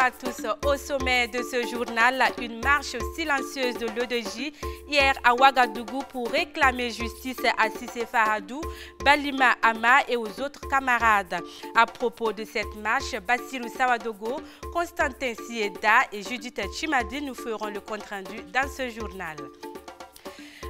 à tous. Au sommet de ce journal, une marche silencieuse de l'ODJ hier à Ouagadougou pour réclamer justice à Cissé Faradou, Balima Ama et aux autres camarades. À propos de cette marche, Bassirou Sawadogo, Constantin Sieda et Judith Chimadi nous feront le compte-rendu dans ce journal.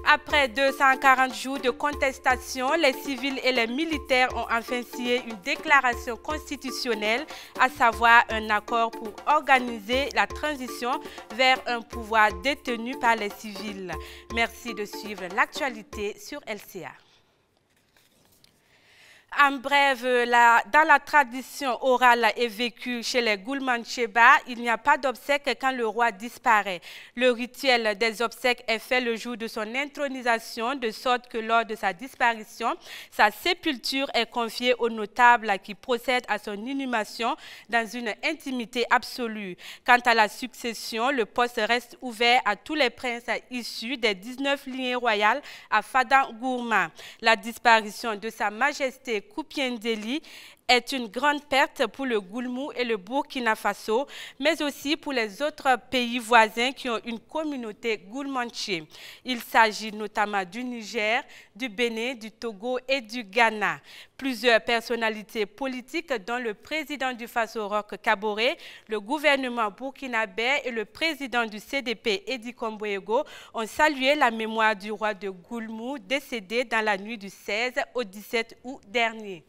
Après 240 jours de contestation, les civils et les militaires ont enfin signé une déclaration constitutionnelle, à savoir un accord pour organiser la transition vers un pouvoir détenu par les civils. Merci de suivre l'actualité sur LCA. En bref, dans la tradition orale et vécue chez les Goulmancheba, il n'y a pas d'obsèques quand le roi disparaît. Le rituel des obsèques est fait le jour de son intronisation, de sorte que lors de sa disparition, sa sépulture est confiée aux notables qui procèdent à son inhumation dans une intimité absolue. Quant à la succession, le poste reste ouvert à tous les princes issus des 19 lignées royales à Fadan Gourma. La disparition de Sa Majesté Koupiendeli est une grande perte pour le Goulmou et le Burkina Faso, mais aussi pour les autres pays voisins qui ont une communauté goulmanché. Il s'agit notamment du Niger, du Bénin, du Togo et du Ghana. Plusieurs personnalités politiques, dont le président du Faso Roch Kaboré, le gouvernement burkinabé et le président du CDP Edi Komboego, ont salué la mémoire du roi de Goulmou décédé dans la nuit du 16 au 17 août dernier.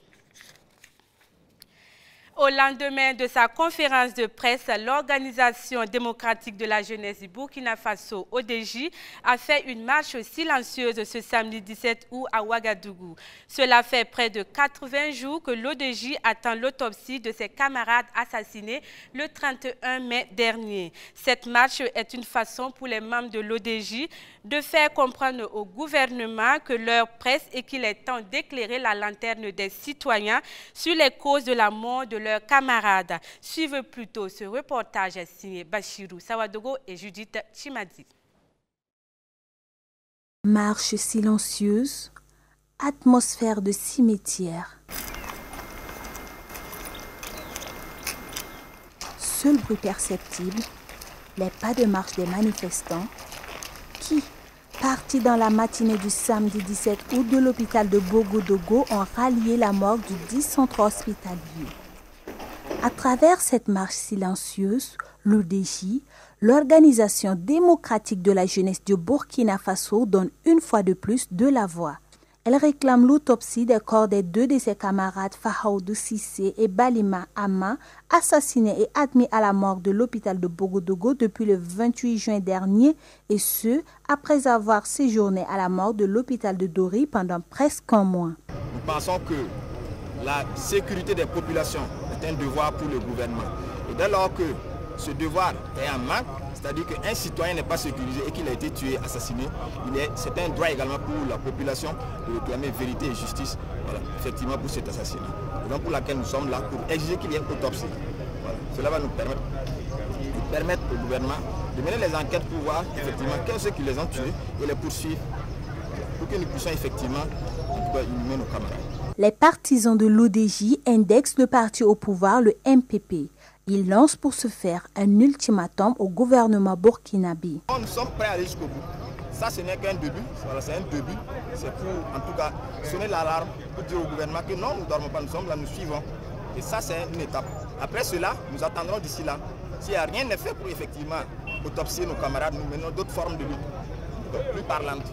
Au lendemain de sa conférence de presse, l'Organisation démocratique de la jeunesse du Burkina Faso, ODJ, a fait une marche silencieuse ce samedi 17 août à Ouagadougou. Cela fait près de 80 jours que l'ODJ attend l'autopsie de ses camarades assassinés le 31 mai dernier. Cette marche est une façon pour les membres de l'ODJ de faire comprendre au gouvernement que l'heure presse et qu'il est temps d'éclairer la lanterne des citoyens sur les causes de la mort de leurs camarades. Suivez plutôt ce reportage signé Bassirou Sawadogo et Judith Chimadi. Marche silencieuse, atmosphère de cimetière. Seul bruit perceptible, les pas de marche des manifestants qui, partis dans la matinée du samedi 17 août de l'hôpital de Bogodogo, ont rallié la morgue du 10 centre hospitalier. À travers cette marche silencieuse, l'ODJ, l'Organisation démocratique de la jeunesse du Burkina Faso, donne une fois de plus de la voix. Elle réclame l'autopsie des corps des deux de ses camarades Fahaoudou Cissé et Balima Ama, assassinés et admis à la morgue de l'hôpital de Bogodogo depuis le 28 juin dernier, et ce, après avoir séjourné à la morgue de l'hôpital de Dori pendant presque un mois. Nous pensons que la sécurité des populations est un devoir pour le gouvernement. Et dès lors que ce devoir est en manque, c'est-à-dire qu'un citoyen n'est pas sécurisé et qu'il a été tué, assassiné, c'est un droit également pour la population de réclamer vérité et justice, voilà, effectivement pour cet assassinat. Raison pour laquelle nous sommes là, pour exiger qu'il y ait une autopsie. Voilà. Cela va nous permettre au gouvernement de mener les enquêtes pour voir effectivement quels sont ceux qui les ont tués et les poursuivre pour que nous puissions effectivement inhumer nos camarades. Les partisans de l'ODJ indexent le parti au pouvoir, le MPP. Ils lancent pour ce faire un ultimatum au gouvernement burkinabé. Nous sommes prêts à aller jusqu'au bout. Ça, ce n'est qu'un début. Voilà, c'est un début. C'est pour, en tout cas, sonner l'alarme pour dire au gouvernement que non, nous ne dormons pas, nous sommes là, nous suivons. Et ça, c'est une étape. Après cela, nous attendrons d'ici là. S'il n'y a rien n'est fait pour effectivement autopsier nos camarades, nous menons d'autres formes de lutte, plus parlantes.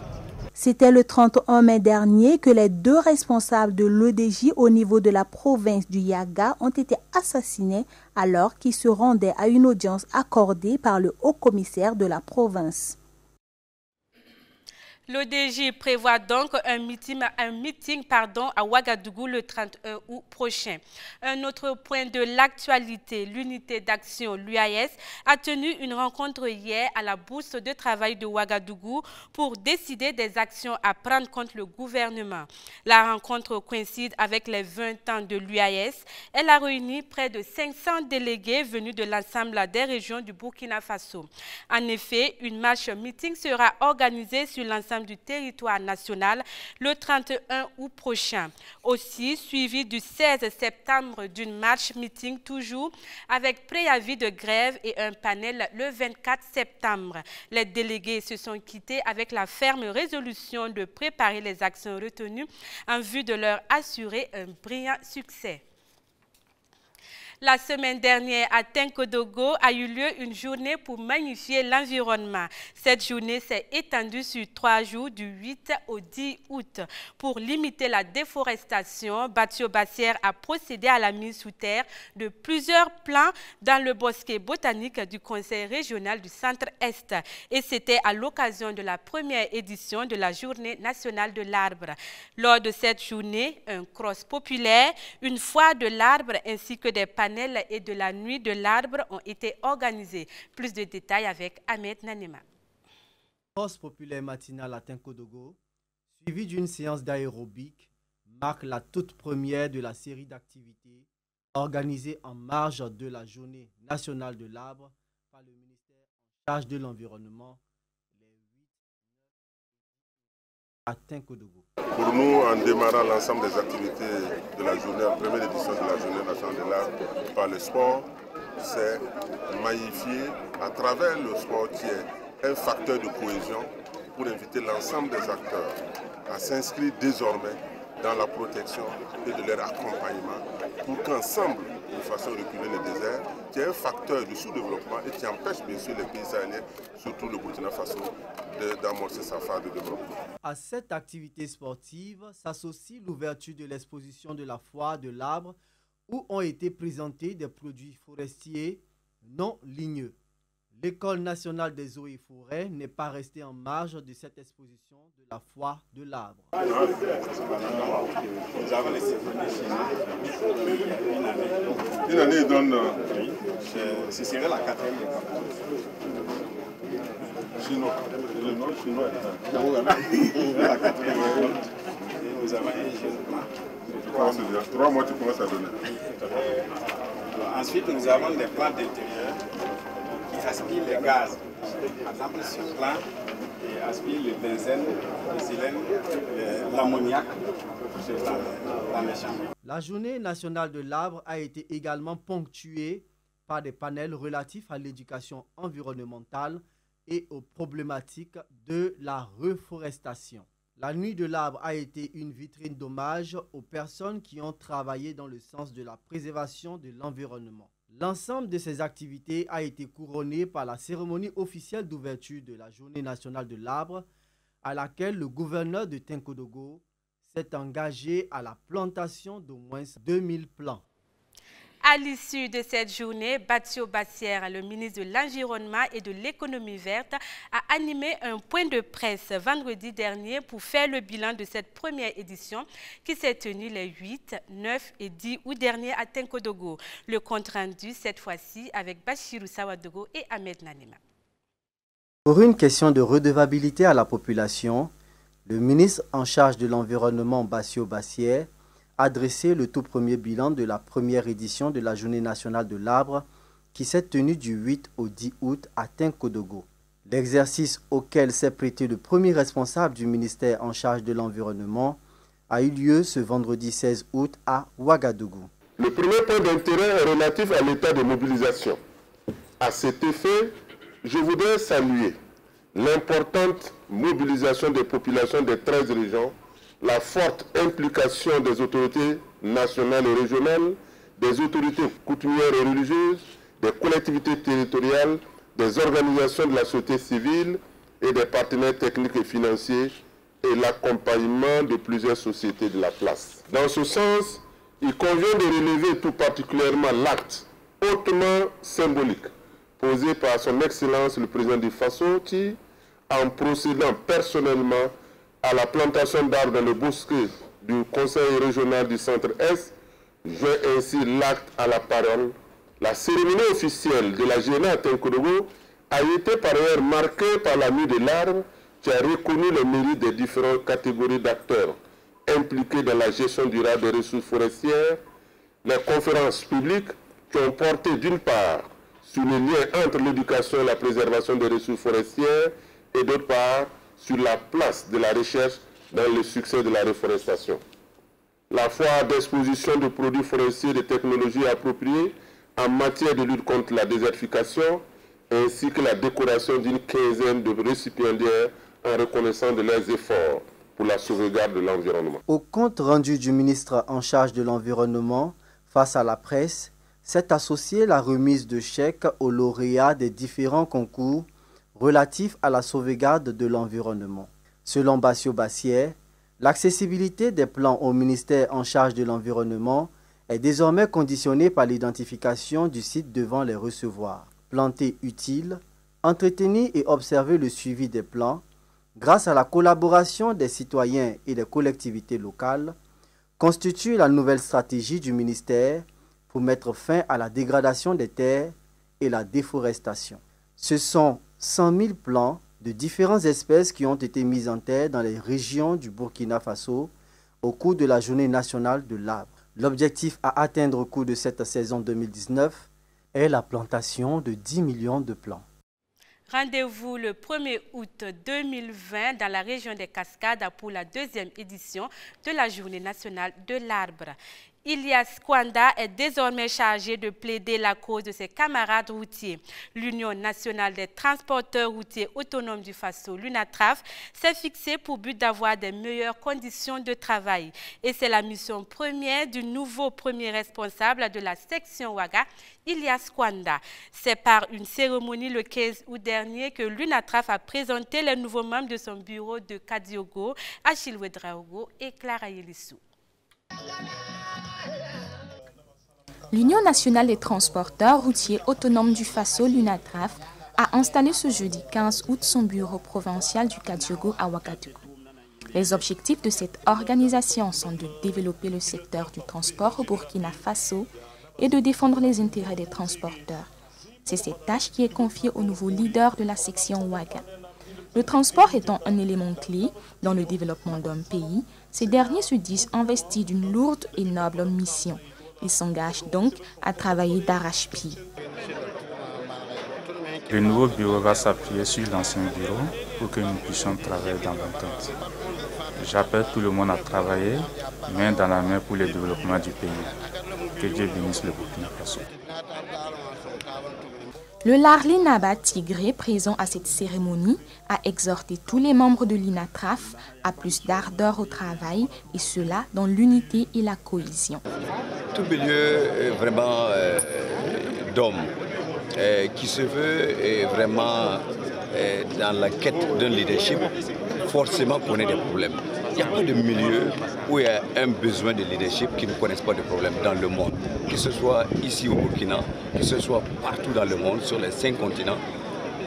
C'était le 31 mai dernier que les deux responsables de l'ODJ au niveau de la province du Yaga ont été assassinés alors qu'ils se rendaient à une audience accordée par le haut-commissaire de la province. L'ODJ prévoit donc un meeting à Ouagadougou le 31 août prochain. Un autre point de l'actualité, l'unité d'action, l'UAS, a tenu une rencontre hier à la bourse de travail de Ouagadougou pour décider des actions à prendre contre le gouvernement. La rencontre coïncide avec les 20 ans de l'UAS. Elle a réuni près de 500 délégués venus de l'ensemble des régions du Burkina Faso. En effet, une marche meeting sera organisée sur l'ensemble l'ensemble du territoire national le 31 août prochain. Aussi, suivi du 16 septembre d'une marche-meeting toujours avec préavis de grève et un panel le 24 septembre. Les délégués se sont quittés avec la ferme résolution de préparer les actions retenues en vue de leur assurer un brillant succès. La semaine dernière, à Tenkodogo, a eu lieu une journée pour magnifier l'environnement. Cette journée s'est étendue sur 3 jours, du 8 au 10 août. Pour limiter la déforestation, Batio Bassière a procédé à la mise sous terre de plusieurs plants dans le bosquet botanique du Conseil régional du Centre-Est. Et c'était à l'occasion de la première édition de la Journée nationale de l'arbre. Lors de cette journée, un cross populaire, une foire de l'arbre ainsi que des panels et de la nuit de l'arbre ont été organisés. Plus de détails avec Ahmed Nanema. Cross populaire matinale à Tenkodogo, suivi d'une séance d'aérobic, marque la toute première de la série d'activités organisées en marge de la Journée nationale de l'arbre par le ministère en charge de l'environnement les 8 à Tenkodogo. Pour nous, en démarrant l'ensemble des activités de la journée, la première édition de la Journée nationale de l'arbre par le sport, c'est magnifier à travers le sport qui est un facteur de cohésion pour inviter l'ensemble des acteurs à s'inscrire désormais dans la protection et de leur accompagnement pour qu'ensemble, de façon à reculer le désert, qui est un facteur du sous-développement et qui empêche bien sûr les pays sahéliens, surtout le Burkina Faso, d'amorcer sa phase de développement. À cette activité sportive s'associe l'ouverture de l'exposition de la foire de l'arbre où ont été présentés des produits forestiers non ligneux. L'École nationale des eaux et forêts n'est pas restée en marge de cette exposition de la foire de l'arbre. Une année, il donne... Ce serait la 4e. Chinois. Le nom chinois est La 4e. Nous avons un jeune. 3 mois, tu commences à donner. Ensuite, nous avons des plantes d'intérieur qui aspirent les gaz. Par exemple, ce plant aspire le benzène, le xylène, l'ammoniac dans les champs. La Journée nationale de l'arbre a été également ponctuée par des panels relatifs à l'éducation environnementale et aux problématiques de la reforestation. La nuit de l'arbre a été une vitrine d'hommage aux personnes qui ont travaillé dans le sens de la préservation de l'environnement. L'ensemble de ces activités a été couronné par la cérémonie officielle d'ouverture de la Journée nationale de l'arbre, à laquelle le gouverneur de Tenkodogo s'est engagé à la plantation d'au moins 2000 plants. À l'issue de cette journée, Batio Bassière, le ministre de l'Environnement et de l'Économie verte, a animé un point de presse vendredi dernier pour faire le bilan de cette première édition qui s'est tenue les 8, 9 et 10 août dernier à Tenkodogo. Le compte rendu cette fois-ci avec Bachirou Sawadogo et Ahmed Nanema. Pour une question de redevabilité à la population, le ministre en charge de l'environnement Batio Bassière a dressé le tout premier bilan de la première édition de la Journée nationale de l'arbre qui s'est tenue du 8 au 10 août à Tenkodogo. L'exercice auquel s'est prêté le premier responsable du ministère en charge de l'environnement a eu lieu ce vendredi 16 août à Ouagadougou. Le premier point d'intérêt est relatif à l'état de mobilisation. À cet effet, je voudrais saluer l'importante mobilisation des populations des 13 régions, la forte implication des autorités nationales et régionales, des autorités coutumières et religieuses, des collectivités territoriales, des organisations de la société civile et des partenaires techniques et financiers et l'accompagnement de plusieurs sociétés de la place. Dans ce sens, il convient de relever tout particulièrement l'acte hautement symbolique posé par son Excellence le président du Faso qui, en procédant personnellement à la plantation d'arbres dans le bosquet du Conseil régional du Centre-Est, joint ainsi l'acte à la parole. La cérémonie officielle de la journée à Tenkodogo a été par ailleurs marquée par la nuit de l'arbre qui a reconnu le mérite des différentes catégories d'acteurs impliqués dans la gestion durable des ressources forestières, les conférences publiques qui ont porté d'une part sur le lien entre l'éducation et la préservation des ressources forestières et d'autre part sur la place de la recherche dans le succès de la reforestation. La foire d'exposition de produits forestiers et de technologies appropriées en matière de lutte contre la désertification, ainsi que la décoration d'une quinzaine de récipiendaires en reconnaissance de leurs efforts pour la sauvegarde de l'environnement. Au compte rendu du ministre en charge de l'environnement face à la presse, s'est associée la remise de chèques aux lauréats des différents concours relatifs à la sauvegarde de l'environnement. Selon Bassio Bassière, l'accessibilité des plans au ministère en charge de l'environnement est désormais conditionnée par l'identification du site devant les recevoir. Planter utile, entretenir et observer le suivi des plans, grâce à la collaboration des citoyens et des collectivités locales, constitue la nouvelle stratégie du ministère pour mettre fin à la dégradation des terres et la déforestation. Ce sont 100 000 plants de différentes espèces qui ont été mis en terre dans les régions du Burkina Faso au cours de la Journée nationale de l'arbre. L'objectif à atteindre au cours de cette saison 2019 est la plantation de 10 millions de plants. Rendez-vous le 1er août 2020 dans la région des Cascades pour la deuxième édition de la Journée nationale de l'arbre. Ilyas Kwanda est désormais chargé de plaider la cause de ses camarades routiers. L'Union nationale des transporteurs routiers autonomes du Faso, l'UNATRAF, s'est fixée pour but d'avoir des meilleures conditions de travail. Et c'est la mission première du nouveau premier responsable de la section Ouaga, Ilyas Kwanda. C'est par une cérémonie le 15 août dernier que l'UNATRAF a présenté les nouveaux membres de son bureau de Kadiogo, Achille Ouedraogo et Clara Yelissou. L'Union nationale des transporteurs routiers autonomes du Faso, l'UNATRAF, a installé ce jeudi 15 août son bureau provincial du Kadiogo à Ouagadougou. Les objectifs de cette organisation sont de développer le secteur du transport au Burkina Faso et de défendre les intérêts des transporteurs. C'est cette tâche qui est confiée au nouveau leader de la section Ouaga. Le transport étant un élément clé dans le développement d'un pays, ces derniers se disent investis d'une lourde et noble mission. Ils s'engagent donc à travailler d'arrache-pied. Le nouveau bureau va s'appuyer sur l'ancien bureau pour que nous puissions travailler dans l'entente. J'appelle tout le monde à travailler main dans la main pour le développement du pays. Que Dieu bénisse le Burkina Faso. Le Larli Naba Tigré, présent à cette cérémonie, a exhorté tous les membres de l'UNATRAF à plus d'ardeur au travail, et cela dans l'unité et la cohésion. Tout milieu vraiment d'hommes qui se veut vraiment dans la quête d'un leadership, forcément connaît des problèmes. Il n'y a pas de milieu où il y a un besoin de leadership qui ne connaissent pas de problèmes dans le monde. Que ce soit ici au Burkina, que ce soit partout dans le monde, sur les 5 continents.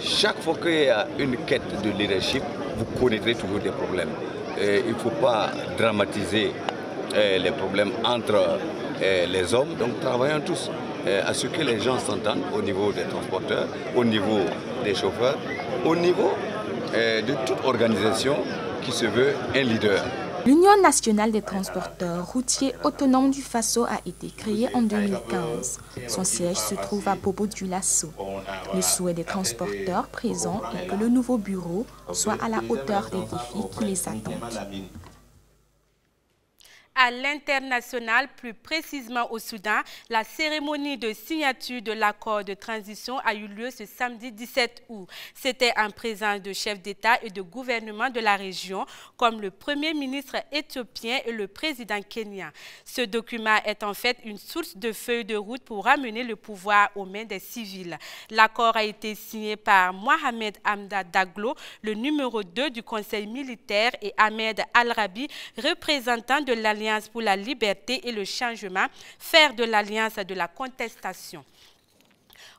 Chaque fois qu'il y a une quête de leadership, vous connaîtrez toujours des problèmes. Il ne faut pas dramatiser les problèmes entre les hommes. Donc travaillons tous à ce que les gens s'entendent au niveau des transporteurs, au niveau des chauffeurs, au niveau de toute organisation qui se veut un leader. L'Union nationale des transporteurs routiers autonomes du Faso a été créée en 2015. Son siège se trouve à Bobo-Dioulasso. Le souhait des transporteurs présents est que le nouveau bureau soit à la hauteur des défis qui les attendent. À l'international, plus précisément au Soudan, la cérémonie de signature de l'accord de transition a eu lieu ce samedi 17 août. C'était en présence de chefs d'État et de gouvernement de la région, comme le Premier ministre éthiopien et le président kenyan. Ce document est en fait une source de feuilles de route pour ramener le pouvoir aux mains des civils. L'accord a été signé par Mohamed Hamda Daglo, le numéro 2 du Conseil militaire, et Ahmed Al-Rabi, représentant de l'Alliance pour la liberté et le changement, faire de l'Alliance de la contestation.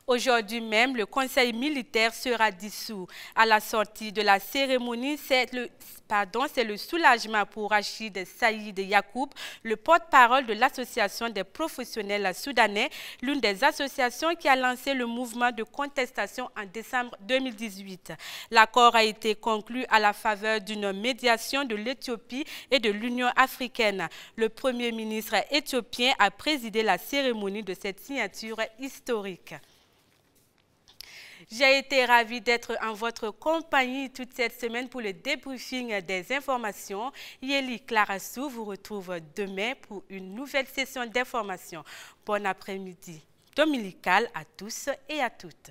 Aujourd'hui même, le Conseil militaire sera dissous. À la sortie de la cérémonie, c'est le soulagement pour Rachid Saïd Yacoub, le porte-parole de l'Association des professionnels soudanais, l'une des associations qui a lancé le mouvement de contestation en décembre 2018. L'accord a été conclu à la faveur d'une médiation de l'Éthiopie et de l'Union africaine. Le Premier ministre éthiopien a présidé la cérémonie de cette signature historique. J'ai été ravie d'être en votre compagnie toute cette semaine pour le débriefing des informations. Yéli Clarassou vous retrouve demain pour une nouvelle session d'information. Bon après-midi dominical à tous et à toutes.